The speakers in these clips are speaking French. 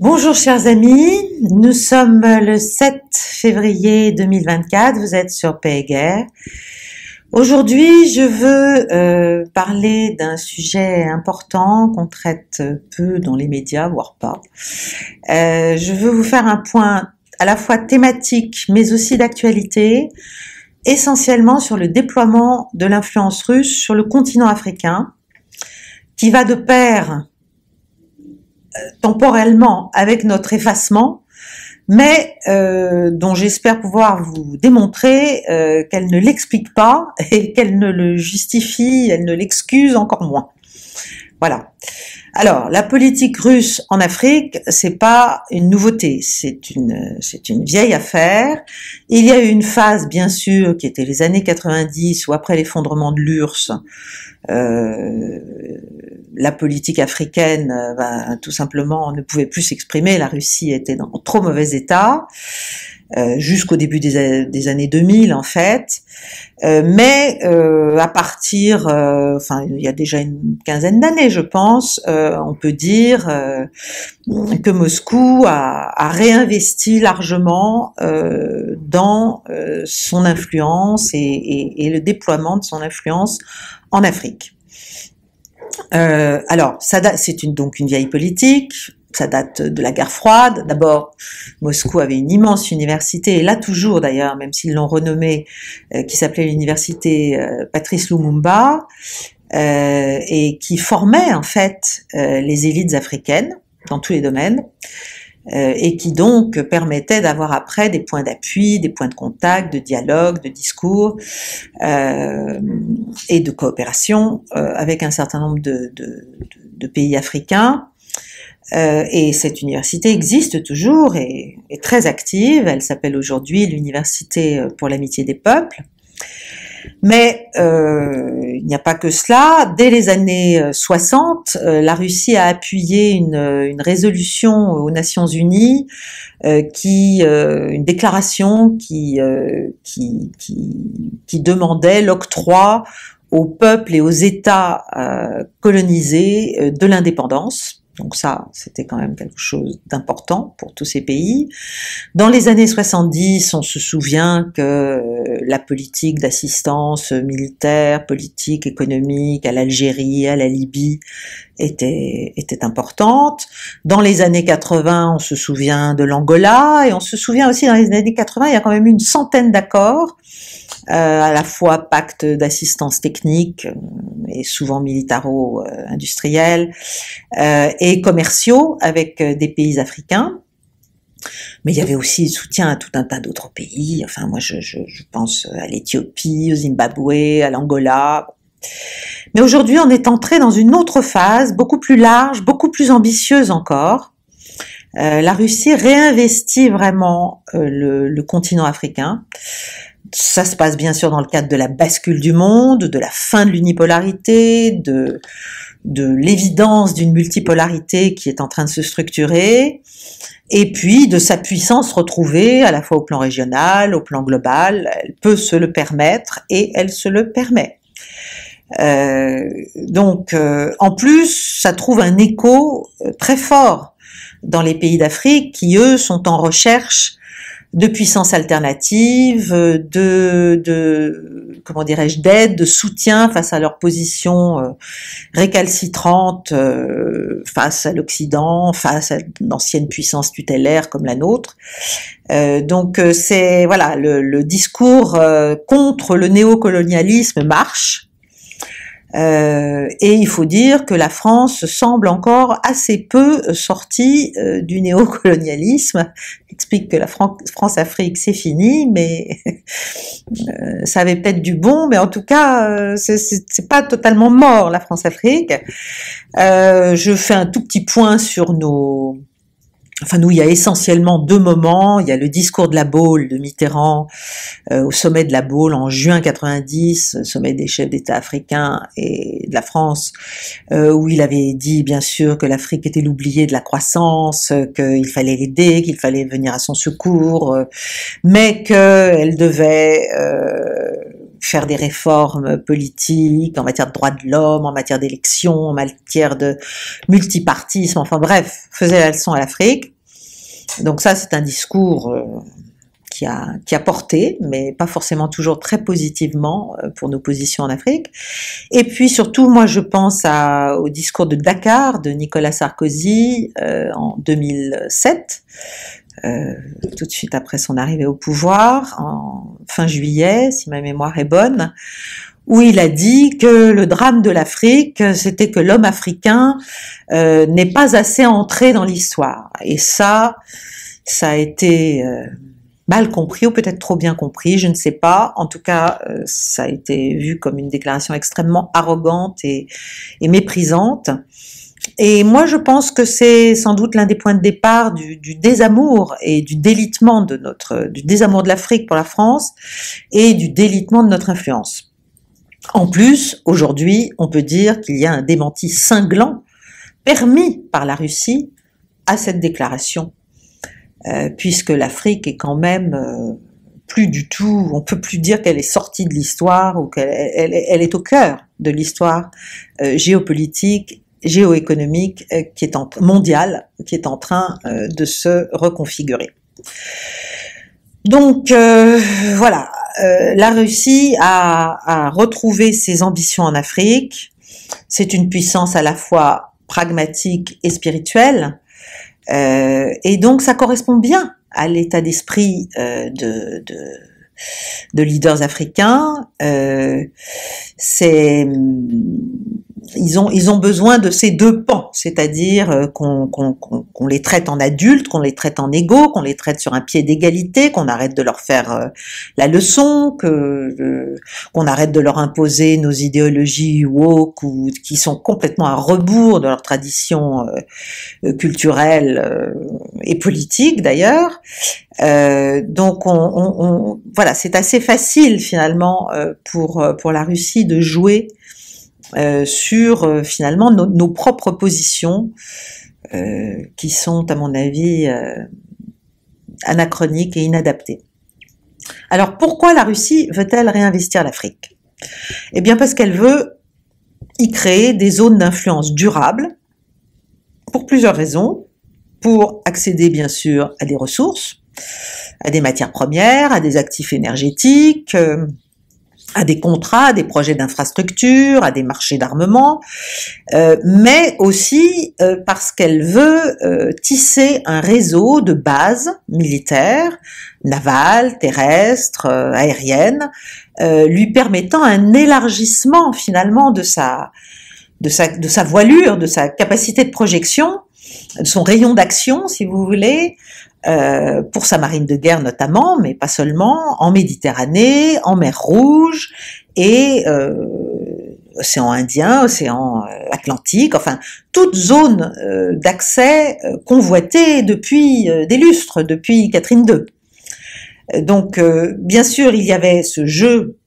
Bonjour chers amis, nous sommes le 7 février 2024, vous êtes sur Paix et Guerre. Aujourd'hui, je veux parler d'un sujet important qu'on traite peu dans les médias, voire pas. Je veux vous faire un point à la fois thématique mais aussi d'actualité, essentiellement sur le déploiement de l'influence russe sur le continent africain, qui va de pair temporellement avec notre effacement, mais dont j'espère pouvoir vous démontrer qu'elle ne l'explique pas et qu'elle ne le justifie, elle ne l'excuse encore moins. Voilà. Alors, la politique russe en Afrique, c'est pas une nouveauté, c'est une vieille affaire. Il y a eu une phase, bien sûr, qui était les années 90, ou après l'effondrement de l'URSS, la politique africaine, tout simplement, ne pouvait plus s'exprimer. La Russie était dans trop mauvais état, jusqu'au début des années 2000, en fait. Mais à partir, il y a déjà une quinzaine d'années, je pense, on peut dire que Moscou a réinvesti largement dans son influence et le déploiement de son influence en Afrique. Alors, c'est donc une vieille politique. Ça date de la guerre froide. D'abord, Moscou avait une immense université, et là toujours d'ailleurs, même s'ils l'ont renommée, qui s'appelait l'université Patrice Lumumba, et qui formait en fait les élites africaines dans tous les domaines, et qui donc permettait d'avoir après des points d'appui, des points de contact, de dialogue, de discours et de coopération avec un certain nombre de pays africains. Et cette université existe toujours et est très active. Elle s'appelle aujourd'hui l'Université pour l'amitié des peuples. Mais il n'y a pas que cela. Dès les années 60, la Russie a appuyé une résolution aux Nations Unies, une déclaration qui demandait l'octroi aux peuples et aux États colonisés de l'indépendance. Donc ça, c'était quand même quelque chose d'important pour tous ces pays. Dans les années 70, on se souvient que la politique d'assistance militaire, politique, économique à l'Algérie, à la Libye était importante. Dans les années 80, on se souvient de l'Angola, et on se souvient aussi dans les années 80, il y a quand même eu une centaine d'accords, à la fois pacte d'assistance technique et souvent militaro-industriels et commerciaux avec des pays africains. Mais il y avait aussi le soutien à tout un tas d'autres pays. Enfin, moi, je pense à l'Éthiopie, au Zimbabwe, à l'Angola. Mais aujourd'hui, on est entré dans une autre phase, beaucoup plus large, beaucoup plus ambitieuse encore. La Russie réinvestit vraiment le continent africain. Ça se passe bien sûr dans le cadre de la bascule du monde, de la fin de l'unipolarité, de l'évidence d'une multipolarité qui est en train de se structurer, et puis de sa puissance retrouvée à la fois au plan régional, au plan global. Elle peut se le permettre et elle se le permet. Donc, en plus, ça trouve un écho très fort dans les pays d'Afrique qui, eux, sont en recherche de puissance alternative, comment dirais-je, d'aide, de soutien face à leur position récalcitrante face à l'Occident, face à d'anciennes puissances tutélaires comme la nôtre. Donc c'est voilà, le discours contre le néocolonialisme marche. Et il faut dire que la France semble encore assez peu sortie du néocolonialisme. Explique que la France-Afrique c'est fini, mais ça avait peut-être du bon, mais en tout cas c'est pas totalement mort la France-Afrique. Je fais un tout petit point sur nous, il y a essentiellement deux moments. Il y a le discours de la Baule de Mitterrand au sommet de la Baule en juin 90, sommet des chefs d'État africains et de la France, où il avait dit bien sûr que l'Afrique était l'oubliée de la croissance, qu'il fallait l'aider, qu'il fallait venir à son secours, mais qu'elle devait faire des réformes politiques en matière de droits de l'homme, en matière d'élections, en matière de multipartisme, enfin bref, faisait la leçon à l'Afrique. Donc ça, c'est un discours qui a porté, mais pas forcément toujours très positivement pour nos positions en Afrique. Et puis surtout, moi je pense au discours de Dakar de Nicolas Sarkozy en 2007, tout de suite après son arrivée au pouvoir, en fin juillet, si ma mémoire est bonne, où il a dit que le drame de l'Afrique, c'était que l'homme africain n'est pas assez entré dans l'histoire. Et ça a été mal compris ou peut-être trop bien compris, je ne sais pas. En tout cas, ça a été vu comme une déclaration extrêmement arrogante et méprisante. Et moi, je pense que c'est sans doute l'un des points de départ du désamour et du délitement du désamour de l'Afrique pour la France et du délitement de notre influence. En plus, aujourd'hui, on peut dire qu'il y a un démenti cinglant permis par la Russie à cette déclaration, puisque l'Afrique est quand même plus du tout, on peut plus dire qu'elle est sortie de l'histoire ou qu'elle est au cœur de l'histoire géopolitique, géoéconomique mondiale qui est en train de se reconfigurer. Donc voilà, la Russie a retrouvé ses ambitions en Afrique. C'est une puissance à la fois pragmatique et spirituelle, et donc ça correspond bien à l'état d'esprit de leaders africains. Ils ont besoin de ces deux pans, c'est-à-dire qu'on les traite en adultes, qu'on les traite en égaux, qu'on les traite sur un pied d'égalité, qu'on arrête de leur faire la leçon, qu'on arrête de leur imposer nos idéologies woke ou qui sont complètement à rebours de leur tradition culturelle et politique d'ailleurs. Donc voilà, c'est assez facile finalement pour la Russie de jouer sur finalement nos propres positions qui sont à mon avis anachroniques et inadaptées. Alors pourquoi la Russie veut-elle réinvestir l'Afrique? Eh bien parce qu'elle veut y créer des zones d'influence durables pour plusieurs raisons. Pour accéder bien sûr à des ressources, à des matières premières, à des actifs énergétiques, à des contrats, à des projets d'infrastructure, à des marchés d'armement, mais aussi parce qu'elle veut tisser un réseau de bases militaires, navales, terrestres, aériennes, lui permettant un élargissement finalement de sa voilure, de sa capacité de projection, de son rayon d'action, si vous voulez, pour sa marine de guerre notamment, mais pas seulement, en Méditerranée, en mer Rouge et océan Indien, océan Atlantique, enfin toute zone d'accès convoitée depuis des lustres, depuis Catherine II. Donc bien sûr il y avait ce jeu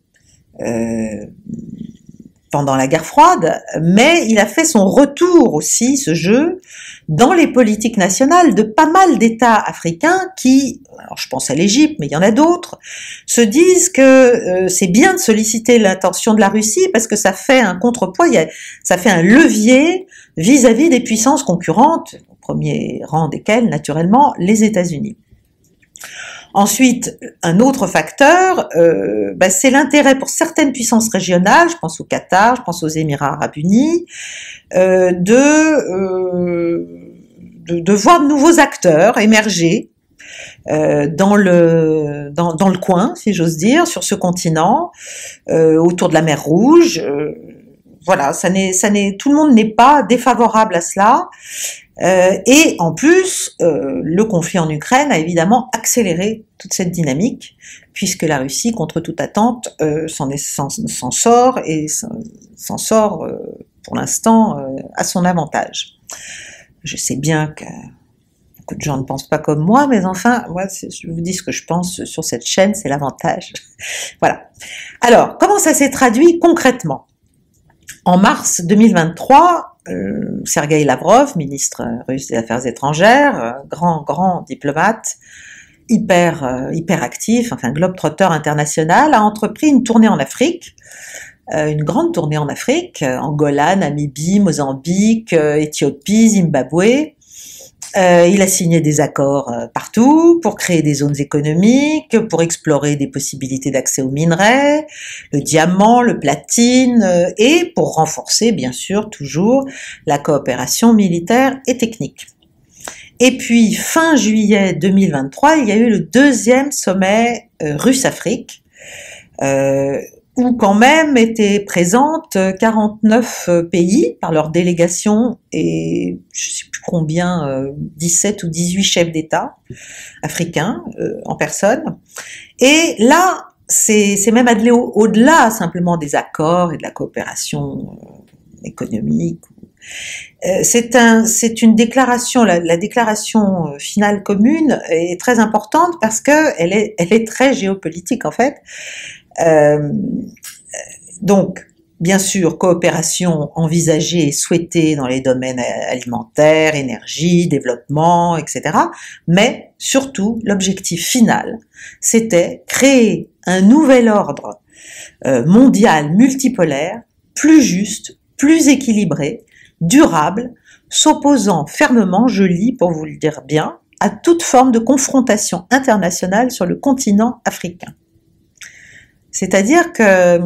pendant la guerre froide, mais il a fait son retour aussi, ce jeu, dans les politiques nationales de pas mal d'États africains qui, alors je pense à l'Égypte, mais il y en a d'autres, se disent que c'est bien de solliciter l'attention de la Russie parce que ça fait un contrepoids, ça fait un levier vis-à-vis des puissances concurrentes, au premier rang desquelles, naturellement, les États-Unis. Ensuite, un autre facteur, c'est l'intérêt pour certaines puissances régionales, je pense au Qatar, je pense aux Émirats Arabes Unis, de voir de nouveaux acteurs émerger dans le coin, si j'ose dire, sur ce continent, autour de la mer Rouge. Voilà, tout le monde n'est pas défavorable à cela. Et en plus, le conflit en Ukraine a évidemment accéléré toute cette dynamique, puisque la Russie, contre toute attente, s'en sort et s'en sort pour l'instant à son avantage. Je sais bien que beaucoup de gens ne pensent pas comme moi, mais enfin, moi, je vous dis ce que je pense sur cette chaîne, c'est l'avantage. Voilà. Alors, comment ça s'est traduit concrètement? En mars 2023, Sergueï Lavrov, ministre russe des Affaires étrangères, grand diplomate, hyper actif, enfin globe-trotteur international, a entrepris une tournée en Afrique, une grande tournée en Afrique, Angola, Namibie, Mozambique, Éthiopie, Zimbabwe. Il a signé des accords partout pour créer des zones économiques, pour explorer des possibilités d'accès aux minerais, le diamant, le platine, et pour renforcer, bien sûr, toujours la coopération militaire et technique. Et puis, fin juillet 2023, il y a eu le deuxième sommet Russe-Afrique, où quand même étaient présentes 49 pays par leur délégation et je sais plus combien, 17 ou 18 chefs d'État africains en personne. Et là, c'est même allé au-delà simplement des accords et de la coopération économique. C'est une déclaration, la déclaration finale commune est très importante parce que elle est très géopolitique en fait. Donc, bien sûr, coopération envisagée et souhaitée dans les domaines alimentaires, énergie, développement, etc. Mais surtout, l'objectif final, c'était créer un nouvel ordre mondial multipolaire, plus juste, plus équilibré, durable, s'opposant fermement, je lis pour vous le dire bien, à toute forme de confrontation internationale sur le continent africain. C'est-à-dire que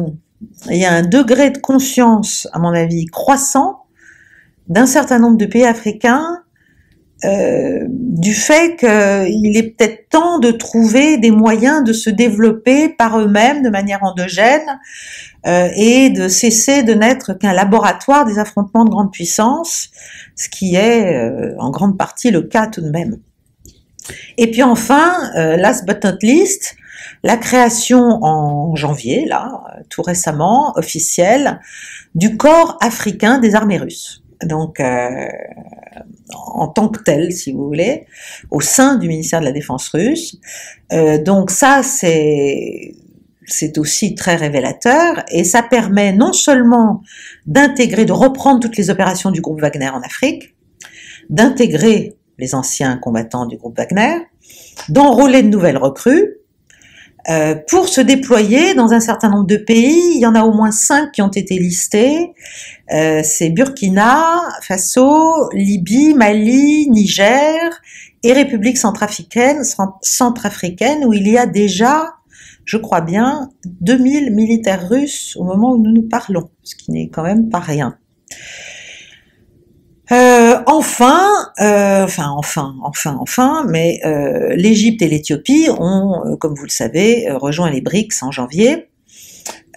il y a un degré de conscience, à mon avis, croissant d'un certain nombre de pays africains du fait qu'il est peut-être temps de trouver des moyens de se développer par eux-mêmes de manière endogène et de cesser de n'être qu'un laboratoire des affrontements de grandes puissances, ce qui est en grande partie le cas tout de même. Et puis enfin, last but not least, la création en janvier, là, tout récemment, officielle, du corps africain des armées russes. Donc, en tant que tel, si vous voulez, au sein du ministère de la Défense russe. Donc ça, c'est aussi très révélateur et ça permet non seulement d'intégrer, de reprendre toutes les opérations du groupe Wagner en Afrique, d'intégrer les anciens combattants du groupe Wagner, d'enrôler de nouvelles recrues, pour se déployer dans un certain nombre de pays. Il y en a au moins 5 qui ont été listés. C'est Burkina Faso, Libye, Mali, Niger et République centrafricaine où il y a déjà, je crois bien, 2000 militaires russes au moment où nous nous parlons, ce qui n'est quand même pas rien. Mais l'Égypte et l'Éthiopie ont, comme vous le savez, rejoint les BRICS en janvier.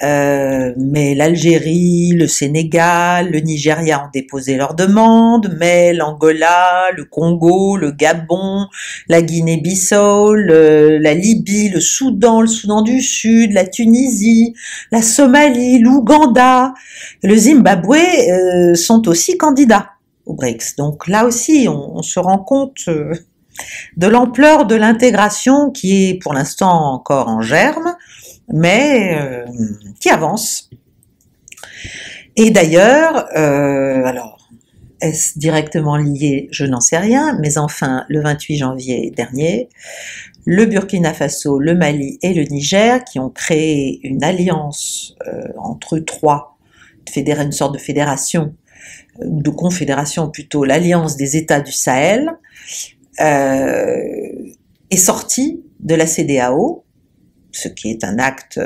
Mais l'Algérie, le Sénégal, le Nigeria ont déposé leurs demandes, mais l'Angola, le Congo, le Gabon, la Guinée-Bissau, la Libye, le Soudan du Sud, la Tunisie, la Somalie, l'Ouganda, le Zimbabwe sont aussi candidats aux BRICS. Donc là aussi, on se rend compte de l'ampleur de l'intégration qui est pour l'instant encore en germe, mais qui avance. Et d'ailleurs, alors, est-ce directement lié? Je n'en sais rien, mais enfin, le 28 janvier dernier, le Burkina Faso, le Mali et le Niger, qui ont créé une alliance entre eux trois, une sorte de fédération, de confédération plutôt, l'Alliance des États du Sahel, est sortie de la CEDEAO, ce qui est un acte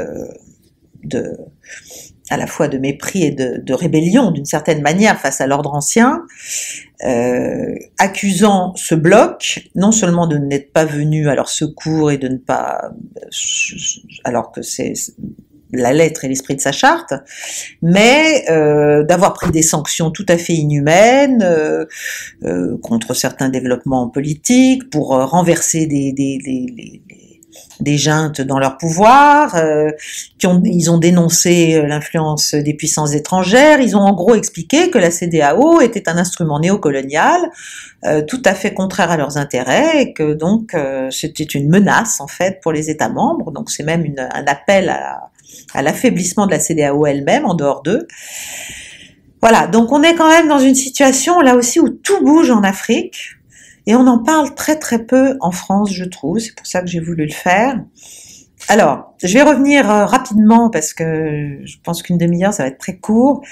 à la fois de mépris et de rébellion d'une certaine manière face à l'ordre ancien, accusant ce bloc non seulement de n'être pas venu à leur secours et de ne pas, alors que c'est la lettre et l'esprit de sa charte, mais d'avoir pris des sanctions tout à fait inhumaines contre certains développements politiques, pour renverser des juntes dans leur pouvoir, ils ont dénoncé l'influence des puissances étrangères, ils ont en gros expliqué que la CEDEAO était un instrument néocolonial tout à fait contraire à leurs intérêts et que donc c'était une menace en fait pour les États membres, donc c'est même un appel à l'affaiblissement de la CEDEAO elle-même en dehors d'eux. Voilà, donc on est quand même dans une situation là aussi où tout bouge en Afrique. Et on en parle très très peu en France, je trouve, c'est pour ça que j'ai voulu le faire. Alors, je vais revenir rapidement, parce que je pense qu'une demi-heure, ça va être très court,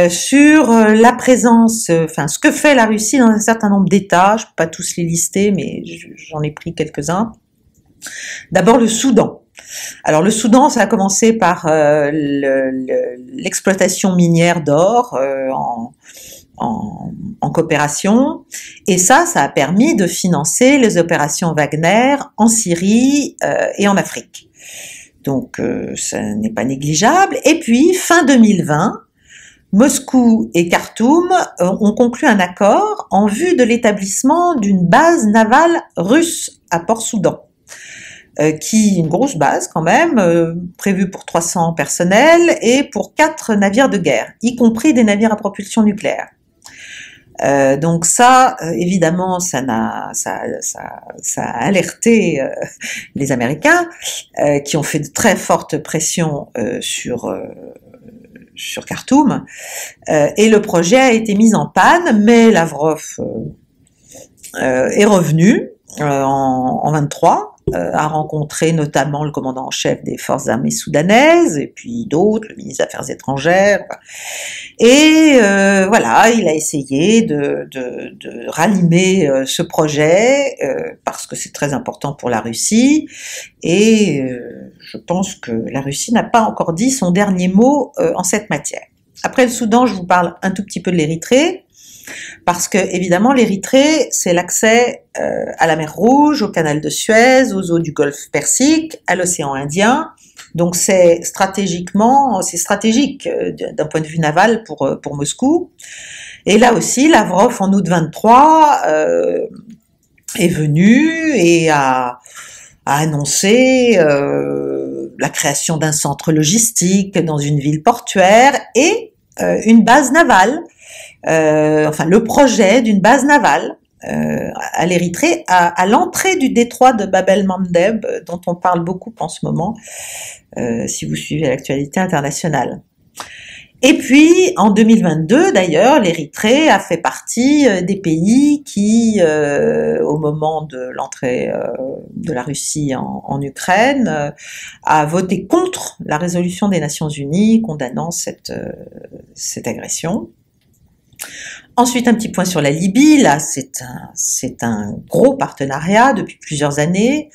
sur la présence, enfin ce que fait la Russie dans un certain nombre d'États. Je ne peux pas tous les lister, mais j'en ai pris quelques-uns. D'abord le Soudan. Alors le Soudan, ça a commencé par l'exploitation minière d'or en coopération, et ça a permis de financer les opérations Wagner en Syrie et en Afrique. Donc ça n'est pas négligeable. Et puis fin 2020, Moscou et Khartoum ont conclu un accord en vue de l'établissement d'une base navale russe à Port-Soudan. Une grosse base quand même, prévue pour 300 personnels et pour 4 navires de guerre, y compris des navires à propulsion nucléaire. Donc ça, évidemment, ça a alerté les Américains, qui ont fait de très fortes pressions sur Khartoum, et le projet a été mis en panne, mais Lavrov est revenu en 23, a rencontré notamment le commandant en chef des forces armées soudanaises, et puis d'autres, le ministre des Affaires étrangères, et voilà, il a essayé de rallumer ce projet, parce que c'est très important pour la Russie, et je pense que la Russie n'a pas encore dit son dernier mot en cette matière. Après le Soudan, je vous parle un tout petit peu de l'Érythrée, parce que évidemment l'Érythrée, c'est l'accès à la mer Rouge, au canal de Suez, aux eaux du Golfe Persique, à l'océan Indien. Donc c'est stratégique d'un point de vue naval pour Moscou. Et là aussi, Lavrov en août 23 est venu et a annoncé la création d'un centre logistique dans une ville portuaire et une base navale. Enfin le projet d'une base navale à l'Érythrée, à l'entrée du détroit de Bab el-Mandeb, dont on parle beaucoup en ce moment, si vous suivez l'actualité internationale. Et puis, en 2022, d'ailleurs, l'Érythrée a fait partie des pays qui, au moment de l'entrée de la Russie en Ukraine, a voté contre la résolution des Nations Unies condamnant cette agression. Ensuite, un petit point sur la Libye. Là, c'est un gros partenariat depuis plusieurs années,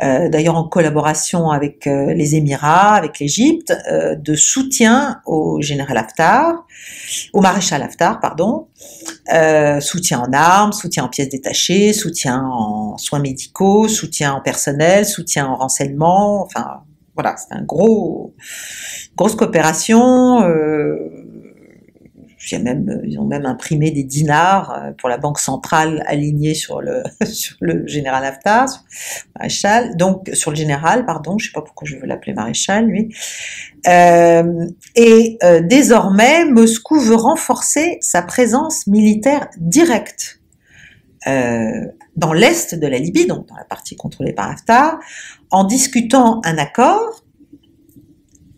d'ailleurs en collaboration avec les Émirats, avec l'Égypte, de soutien au maréchal Haftar, pardon, soutien en armes, soutien en pièces détachées, soutien en soins médicaux, soutien en personnel, soutien en renseignement. Enfin, voilà, c'est grosse coopération. Ils ont même imprimé des dinars pour la banque centrale alignés sur le général Haftar, maréchal, donc sur le général, pardon, je sais pas pourquoi je veux l'appeler maréchal, lui. Désormais, Moscou veut renforcer sa présence militaire directe dans l'est de la Libye, donc dans la partie contrôlée par Haftar, en discutant un accord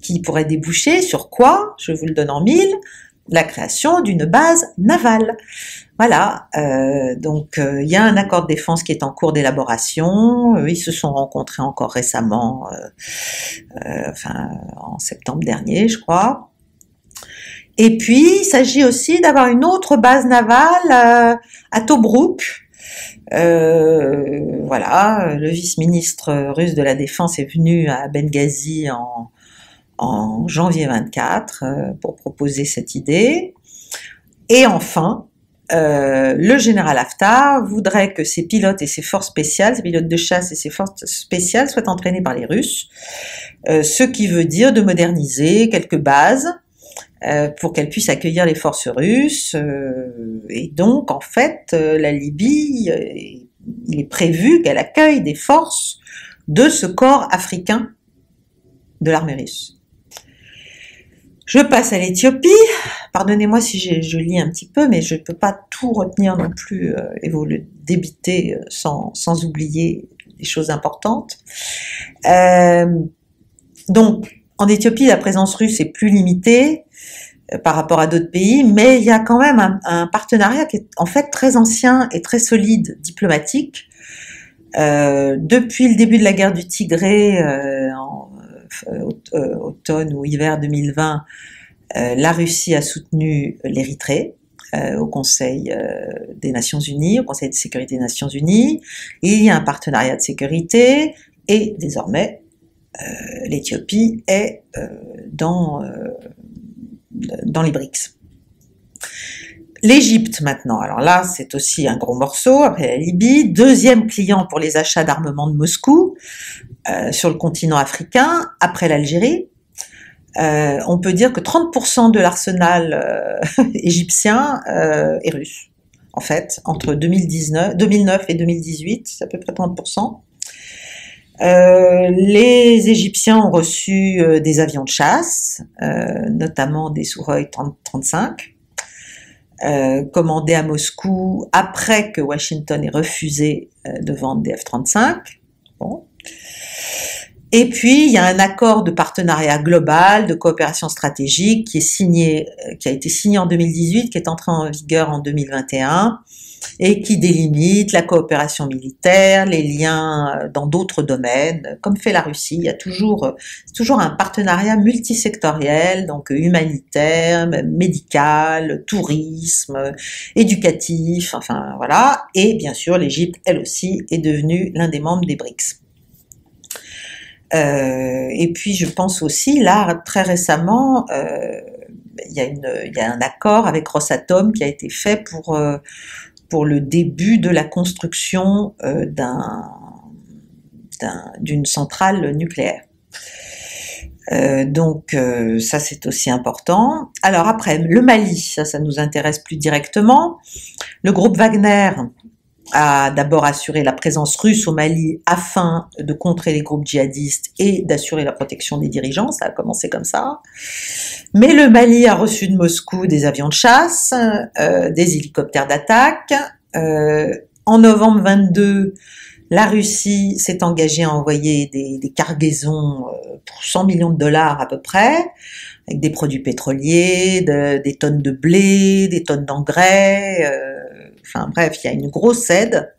qui pourrait déboucher sur quoi, je vous le donne en mille, la création d'une base navale. Voilà, donc il y a un accord de défense qui est en cours d'élaboration, ils se sont rencontrés encore récemment, en septembre dernier, je crois. Et puis, il s'agit aussi d'avoir une autre base navale à Tobrouk. Voilà, le vice-ministre russe de la Défense est venu à Benghazi en janvier 24 pour proposer cette idée. Et enfin, le général Haftar voudrait que ses pilotes et ses forces spéciales, ses pilotes de chasse et ses forces spéciales soient entraînés par les Russes, ce qui veut dire de moderniser quelques bases pour qu'elles puissent accueillir les forces russes. Et donc, en fait, la Libye, il est prévu qu'elle accueille des forces de ce corps africain de l'armée russe. Je passe à l'Éthiopie. Pardonnez-moi si je lis un petit peu, mais je ne peux pas tout retenir non plus et vous le débiter sans oublier des choses importantes. Donc, en Éthiopie, la présence russe est plus limitée. par rapport à d'autres pays, mais il y a quand même un partenariat qui est en fait très ancien et très solide, diplomatique. Depuis le début de la guerre du Tigré, automne ou hiver 2020, la Russie a soutenu l'Érythrée au Conseil des Nations Unies, au Conseil de sécurité des Nations Unies. Il y a un partenariat de sécurité et désormais l'Éthiopie est dans les BRICS. L'Égypte maintenant, alors là c'est aussi un gros morceau, après la Libye, deuxième client pour les achats d'armement de Moscou sur le continent africain, après l'Algérie. On peut dire que 30% de l'arsenal égyptien est russe, en fait, entre 2009 et 2018, c'est à peu près 30%. Les Égyptiens ont reçu des avions de chasse, notamment des Sukhoi 35, commandés à Moscou après que Washington ait refusé de vendre des F-35. Bon. Et puis, il y a un accord de partenariat global, de coopération stratégique qui a été signé en 2018, qui est entré en vigueur en 2021 et qui délimite la coopération militaire, les liens dans d'autres domaines, comme fait la Russie. Il y a toujours un partenariat multisectoriel, donc humanitaire, médical, tourisme, éducatif, enfin voilà. Et bien sûr, l'Égypte, elle aussi, est devenue l'un des membres des BRICS. Et puis je pense aussi, là, très récemment, il y a un accord avec Rosatom qui a été fait pour le début de la construction d'une centrale nucléaire. Donc ça c'est aussi important. Alors après, le Mali, ça nous intéresse plus directement. Le groupe Wagner a d'abord assuré la présence russe au Mali afin de contrer les groupes djihadistes et d'assurer la protection des dirigeants, ça a commencé comme ça. Mais le Mali a reçu de Moscou des avions de chasse, des hélicoptères d'attaque. En novembre 22, la Russie s'est engagée à envoyer des cargaisons pour 100 millions de dollars à peu près, avec des produits pétroliers, des tonnes de blé, des tonnes d'engrais, enfin bref, il y a une grosse aide.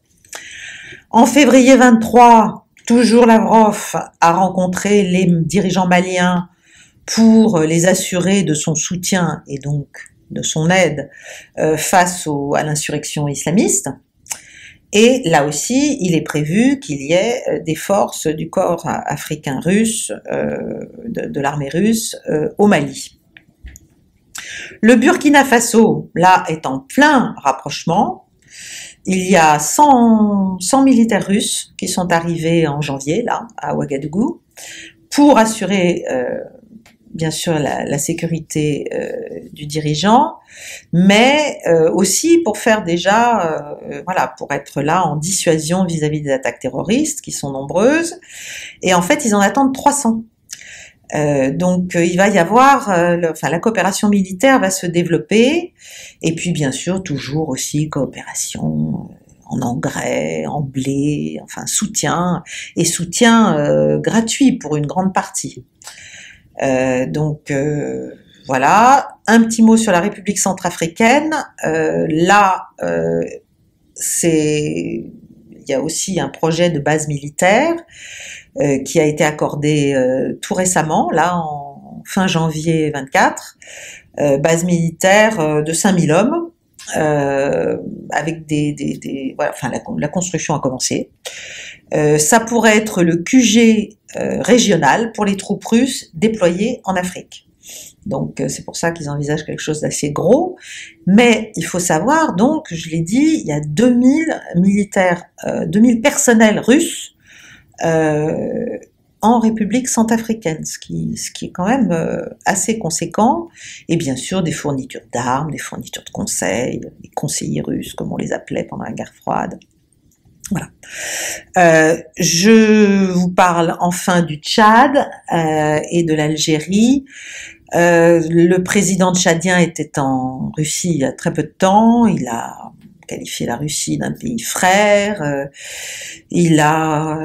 En février 23, toujours Lavrov a rencontré les dirigeants maliens pour les assurer de son soutien et donc de son aide face à l'insurrection islamiste. Et là aussi, il est prévu qu'il y ait des forces du corps africain russe, de l'armée russe, au Mali. Le Burkina Faso, là, est en plein rapprochement. Il y a 100 militaires russes qui sont arrivés en janvier, là, à Ouagadougou, pour assurer bien sûr la sécurité du dirigeant, mais aussi pour faire déjà, voilà, pour être là en dissuasion vis-à-vis des attaques terroristes qui sont nombreuses. Et en fait, ils en attendent 300. Donc il va y avoir, la coopération militaire va se développer, et puis bien sûr toujours aussi coopération en engrais, en blé, enfin soutien gratuit pour une grande partie. Donc voilà, un petit mot sur la République centrafricaine. Là, il y a aussi un projet de base militaire qui a été accordé tout récemment, là en fin janvier 24, base militaire de 5000 hommes, avec voilà, enfin la construction a commencé. Ça pourrait être le QG régional pour les troupes russes déployées en Afrique. Donc c'est pour ça qu'ils envisagent quelque chose d'assez gros, mais il faut savoir, donc je l'ai dit, il y a 2000 militaires, 2000 personnels russes en République centrafricaine, ce qui est quand même assez conséquent, et bien sûr des fournitures d'armes, des fournitures de conseils, les conseillers russes comme on les appelait pendant la guerre froide. Voilà. Je vous parle enfin du Tchad et de l'Algérie. Le président tchadien était en Russie il y a très peu de temps, il a qualifié la Russie d'un pays frère. Il a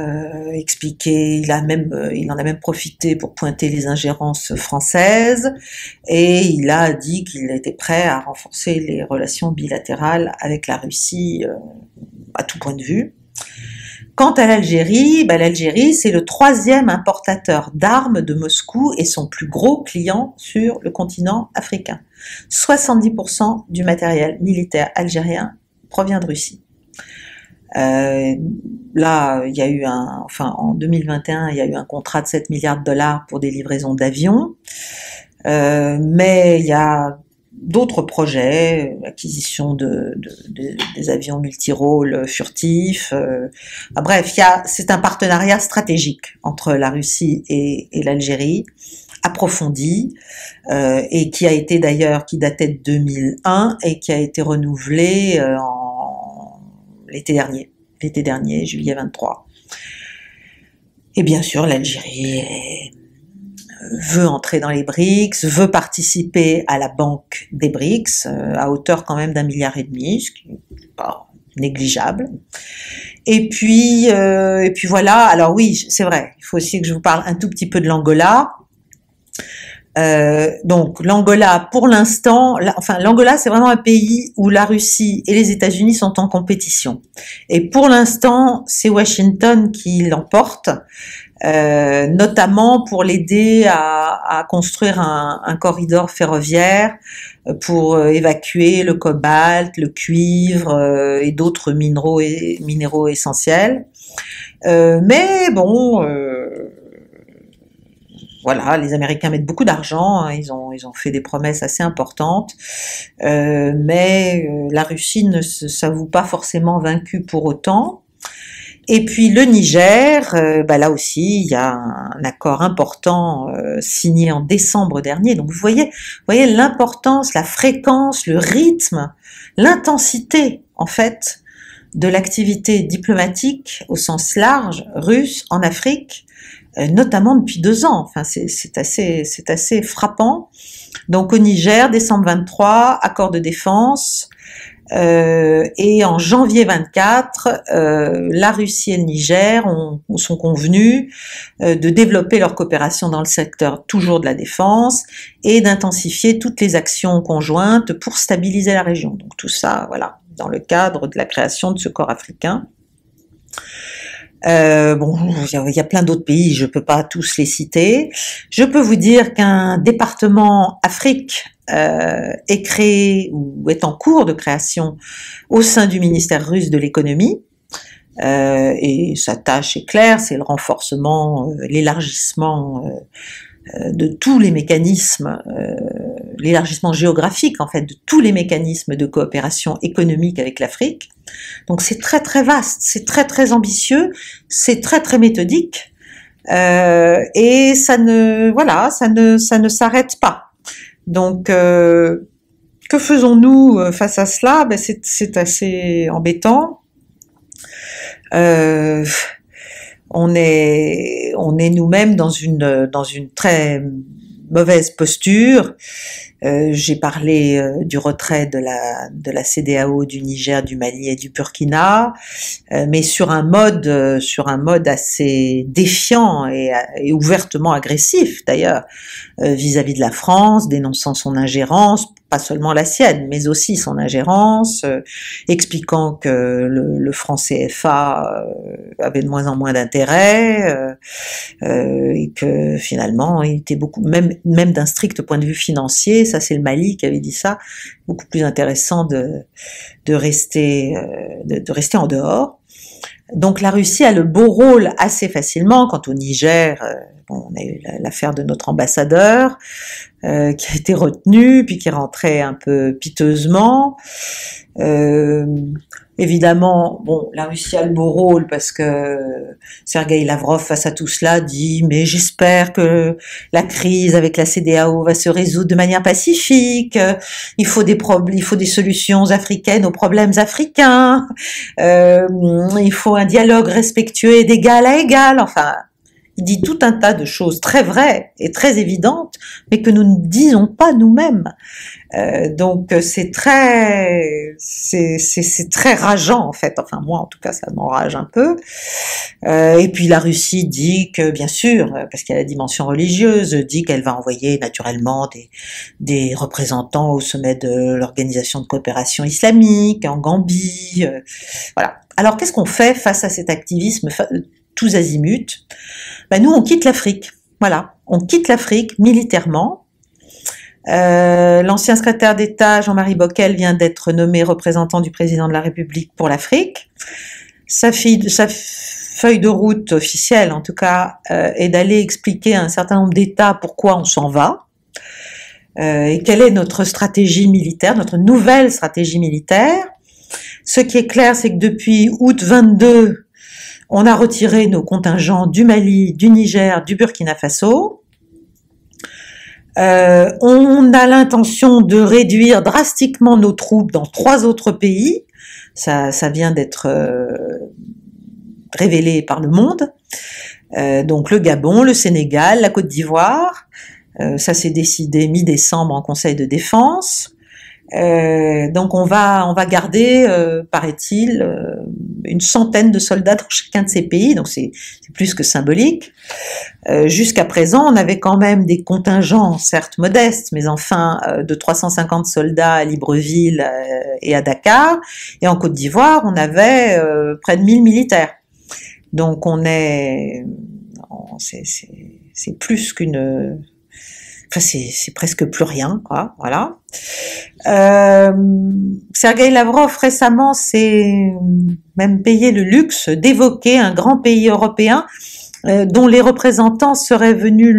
expliqué, il en a même profité pour pointer les ingérences françaises, et il a dit qu'il était prêt à renforcer les relations bilatérales avec la Russie à tout point de vue. Quant à l'Algérie, l'Algérie, c'est le 3e importateur d'armes de Moscou et son plus gros client sur le continent africain. 70% du matériel militaire algérien provient de Russie. Là, il y a eu en 2021, il y a eu un contrat de 7 milliards de dollars pour des livraisons d'avions, mais il y a d'autres projets, l'acquisition des avions multirôles furtifs. Bref, c'est un partenariat stratégique entre la Russie et l'Algérie, approfondi, et qui a été d'ailleurs, qui datait de 2001 et qui a été renouvelé l'été dernier, juillet 23. Et bien sûr, l'Algérie veut entrer dans les BRICS, veut participer à la banque des BRICS, à hauteur quand même d'1,5 milliard, ce qui n'est pas négligeable. Et puis voilà, alors oui, c'est vrai, il faut aussi que je vous parle un tout petit peu de l'Angola. Donc l'Angola, pour l'instant, l'Angola c'est vraiment un pays où la Russie et les États-Unis sont en compétition. Et pour l'instant, c'est Washington qui l'emporte, notamment pour l'aider à construire un corridor ferroviaire pour évacuer le cobalt, le cuivre et d'autres minéraux essentiels. Mais bon. Voilà, les Américains mettent beaucoup d'argent, hein, ils ont fait des promesses assez importantes, mais la Russie ne s'avoue pas forcément vaincue pour autant. Et puis le Niger, là aussi, il y a un accord important signé en décembre dernier. Donc vous voyez l'importance, la fréquence, le rythme, l'intensité en fait de l'activité diplomatique au sens large russe en Afrique, notamment depuis 2 ans. Enfin, c'est assez frappant. Donc au Niger, décembre 23, accord de défense. Et en janvier 24, la Russie et le Niger sont convenus de développer leur coopération dans le secteur toujours de la défense et d'intensifier toutes les actions conjointes pour stabiliser la région. Donc tout ça, voilà, dans le cadre de la création de ce corps africain. Il y a plein d'autres pays, je peux pas tous les citer. Je peux vous dire qu'un département Afrique est créé ou est en cours de création au sein du ministère russe de l'économie. Et sa tâche est claire, c'est le renforcement, l'élargissement de tous les mécanismes, l'élargissement géographique en fait de tous les mécanismes de coopération économique avec l'Afrique. Donc c'est très très vaste, c'est très très ambitieux, c'est très très méthodique, et ça ne s'arrête pas. Donc que faisons-nous face à cela? C'est assez embêtant. On est nous-mêmes dans une très mauvaise posture. J'ai parlé du retrait de la CEDEAO du Niger, du Mali et du Burkina, mais sur un mode assez défiant et ouvertement agressif d'ailleurs vis-à-vis de la France, dénonçant son ingérence, pas seulement la sienne, mais aussi son ingérence, expliquant que le franc CFA avait de moins en moins d'intérêt, et que finalement il était beaucoup, même d'un strict point de vue financier, ça c'est le Mali qui avait dit ça, beaucoup plus intéressant de rester en dehors. Donc la Russie a le beau rôle assez facilement. Quant au Niger, on a eu l'affaire de notre ambassadeur qui a été retenu, puis qui est rentré un peu piteusement. Évidemment, la Russie a le beau rôle parce que Sergueï Lavrov, face à tout cela, dit « mais j'espère que la crise avec la CEDEAO va se résoudre de manière pacifique, il faut des solutions africaines aux problèmes africains, il faut un dialogue respectueux et d'égal à égal ». Enfin, Il dit tout un tas de choses très vraies et très évidentes, mais que nous ne disons pas nous-mêmes. Donc c'est très rageant en fait. Enfin moi en tout cas ça m'enrage un peu. Et puis la Russie dit que bien sûr, parce qu'il y a la dimension religieuse, dit qu'elle va envoyer naturellement des représentants au sommet de l'Organisation de coopération islamique en Gambie. Voilà. Alors qu'est-ce qu'on fait face à cet activisme tous azimuts? Ben, nous on quitte l'Afrique. Voilà, on quitte l'Afrique militairement. L'ancien secrétaire d'État Jean-Marie Bockel vient d'être nommé représentant du président de la République pour l'Afrique. Sa feuille de route officielle, en tout cas, est d'aller expliquer à un certain nombre d'États pourquoi on s'en va et quelle est notre stratégie militaire, notre nouvelle stratégie militaire. Ce qui est clair, c'est que depuis août 22, on a retiré nos contingents du Mali, du Niger, du Burkina Faso. On a l'intention de réduire drastiquement nos troupes dans 3 autres pays. Ça vient d'être révélé par Le Monde. Donc le Gabon, le Sénégal, la Côte d'Ivoire. Ça s'est décidé mi-décembre en Conseil de défense. Donc on va garder, paraît-il, une centaine de soldats dans chacun de ces pays, donc c'est plus que symbolique. Jusqu'à présent, on avait quand même des contingents, certes modestes, mais enfin de 350 soldats à Libreville et à Dakar, et en Côte d'Ivoire, on avait près de 1000 militaires. Donc c'est plus qu'une... Enfin, c'est presque plus rien, quoi. Voilà. Sergueï Lavrov récemment s'est même payé le luxe d'évoquer un grand pays européen dont les représentants seraient venus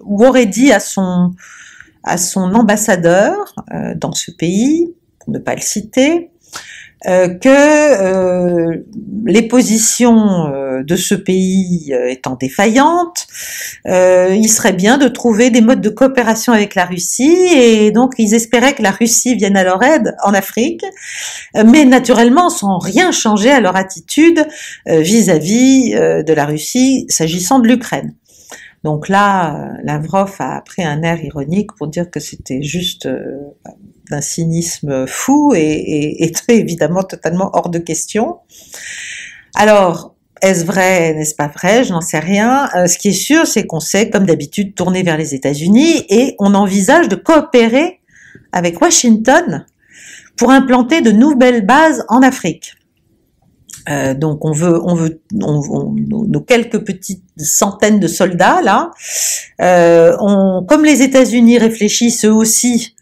ou auraient dit à son ambassadeur dans ce pays, pour ne pas le citer, que les positions de ce pays étant défaillantes, il serait bien de trouver des modes de coopération avec la Russie, et donc ils espéraient que la Russie vienne à leur aide en Afrique, mais naturellement sans rien changer à leur attitude vis-à-vis de la Russie s'agissant de l'Ukraine. Donc là, Lavrov a pris un air ironique pour dire que c'était juste d'un cynisme fou et évidemment totalement hors de question. Alors, est-ce vrai, n'est-ce pas vrai? Je n'en sais rien. Ce qui est sûr, c'est qu'on s'est, comme d'habitude, tourné vers les États-Unis et on envisage de coopérer avec Washington pour implanter de nouvelles bases en Afrique. Donc on veut nos quelques petites centaines de soldats là, comme les États-Unis réfléchissent eux aussi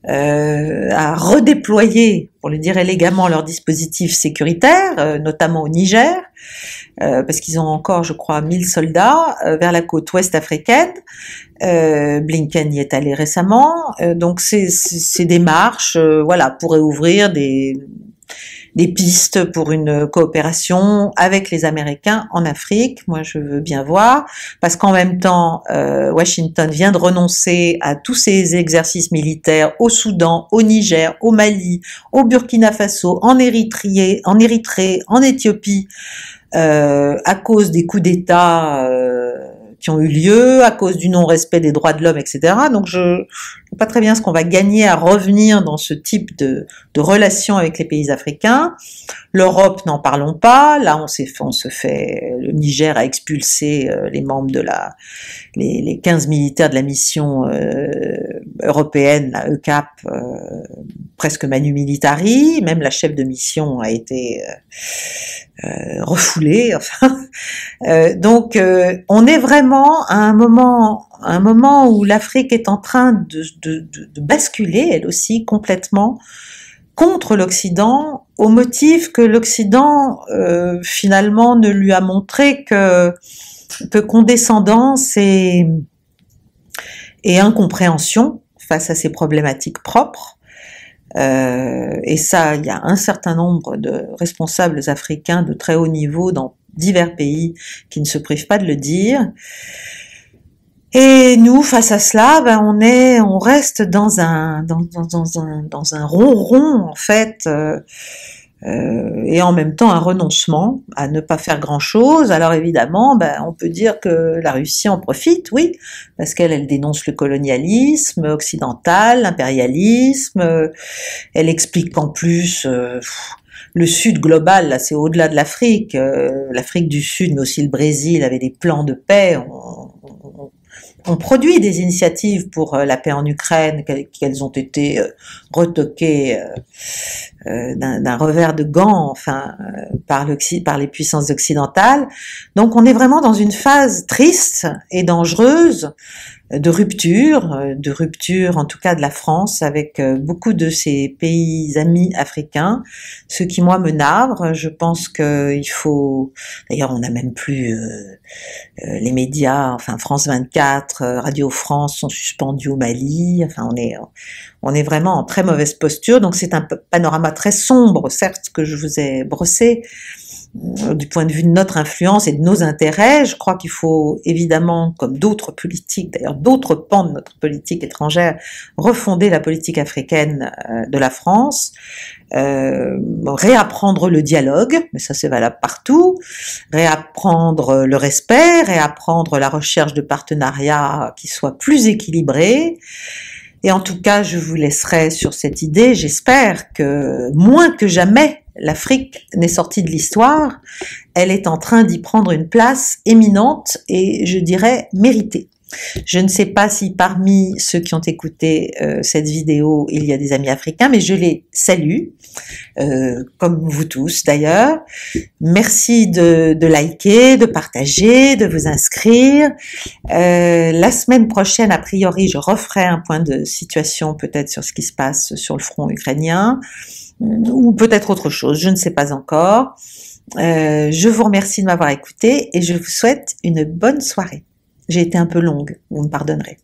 à redéployer, pour le dire élégamment, leurs dispositifs sécuritaires, notamment au Niger, parce qu'ils ont encore, je crois, 1000 soldats vers la côte ouest africaine. Blinken y est allé récemment, donc ces démarches, voilà, pourraient ouvrir des pistes pour une coopération avec les Américains en Afrique. Moi, je veux bien voir, parce qu'en même temps, Washington vient de renoncer à tous ses exercices militaires au Soudan, au Niger, au Mali, au Burkina Faso, en Érythrée, en Éthiopie, à cause des coups d'État qui ont eu lieu, à cause du non-respect des droits de l'homme, etc. Donc je ne sais pas très bien ce qu'on va gagner à revenir dans ce type de relations avec les pays africains. L'Europe, n'en parlons pas. Là, on se fait, le Niger a expulsé les membres de les 15 militaires de la mission européenne, la ECAP, presque manu militari. Même la chef de mission a été refoulée. Enfin, donc, on est vraiment à un moment où l'Afrique est en train de basculer, elle aussi, complètement contre l'Occident, au motif que l'Occident, finalement, ne lui a montré que condescendance et incompréhension face à ses problématiques propres. Et ça, il y a un certain nombre de responsables africains de très haut niveau dans divers pays qui ne se privent pas de le dire. Et nous, face à cela, on reste dans un ronron en fait, et en même temps un renoncement à ne pas faire grand-chose. Alors évidemment, on peut dire que la Russie en profite, oui, parce qu'elle dénonce le colonialisme occidental, l'impérialisme, elle explique qu'en plus, le Sud global, là, c'est au-delà de l'Afrique, l'Afrique du Sud, mais aussi le Brésil, avait des plans de paix. On produit des initiatives pour la paix en Ukraine, qu'elles ont été retoquées d'un revers de gant, par les puissances occidentales. Donc on est vraiment dans une phase triste et dangereuse de rupture en tout cas de la France avec beaucoup de ces pays amis africains, ce qui moi me navre. Je pense qu'il faut, d'ailleurs on n'a même plus les médias, France 24, Radio France sont suspendus au Mali, on est vraiment en très mauvaise posture, donc c'est un panorama très sombre, certes, que je vous ai brossé, du point de vue de notre influence et de nos intérêts. Je crois qu'il faut évidemment, comme d'autres politiques, d'ailleurs d'autres pans de notre politique étrangère, refonder la politique africaine de la France, réapprendre le dialogue, mais ça c'est valable partout, réapprendre le respect, réapprendre la recherche de partenariats qui soient plus équilibrés. Et en tout cas, je vous laisserai sur cette idée. J'espère que moins que jamais, l'Afrique n'est sortie de l'histoire. Elle est en train d'y prendre une place éminente et je dirais méritée. Je ne sais pas si parmi ceux qui ont écouté cette vidéo, il y a des amis africains, mais je les salue, comme vous tous d'ailleurs. Merci de liker, de partager, de vous inscrire. La semaine prochaine, a priori, je referai un point de situation peut-être sur ce qui se passe sur le front ukrainien, ou peut-être autre chose, je ne sais pas encore. Je vous remercie de m'avoir écouté et je vous souhaite une bonne soirée. J'ai été un peu longue, vous me pardonnerez.